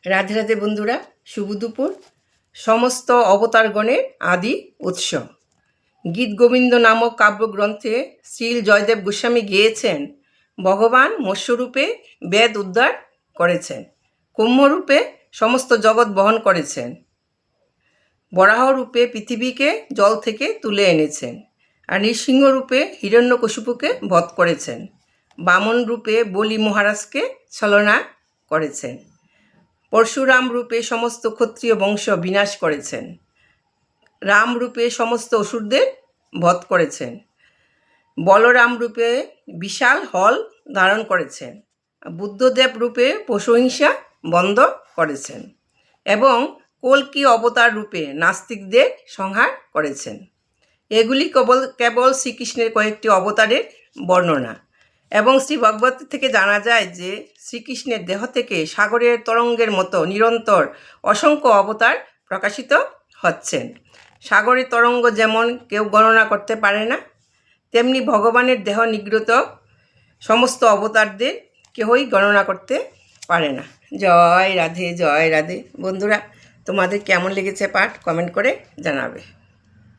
রাধে রাধে বন্ধুরা, শুভ দুপুর। সমস্ত অবতারগণের আদি উৎস। গীত গোবিন্দ নামক কাব্যগ্রন্থে শ্রীল জয়দেব গোস্বামী গেয়েছেন, ভগবান মৎস্যরূপে বেদ উদ্ধার করেছেন, কুম্ভরূপে সমস্ত জগৎ বহন করেছেন, বরাহরূপে পৃথিবীকে জল থেকে তুলে এনেছেন, আর নৃসিংহরূপে হিরণ্যকশিপুকে বধ করেছেন, বামন রূপে বলি মহারাজকে ছলনা করেছেন, পরশুরাম রূপে সমস্ত ক্ষত্রিয় বংশ বিনাশ করেছেন, রাম রূপে সমস্ত অসুরদের বধ করেছেন, বলরাম রূপে বিশাল হল ধারণ করেছেন, বুদ্ধদেব রূপে পশুহিংসা বন্ধ করেছেন এবং কল্কি অবতার রূপে নাস্তিকদের সংহার করেছেন। এগুলি কেবল শ্রীকৃষ্ণের কয়েকটি অবতারের বর্ণনা এবং শ্রী ভগবত থেকে জানা যায় যে শ্রীকৃষ্ণের দেহ থেকে সাগরের তরঙ্গের মতো নিরন্তর অসংখ্য অবতার প্রকাশিত হচ্ছেন। সাগরের তরঙ্গ যেমন কেউ গণনা করতে পারে না, তেমনি ভগবানের দেহ নিগৃহীত সমস্ত অবতারদের কেউই গণনা করতে পারে না। জয় রাধে, জয় রাধে। বন্ধুরা, তোমাদের কেমন লেগেছে পাঠ কমেন্ট করে জানাবে।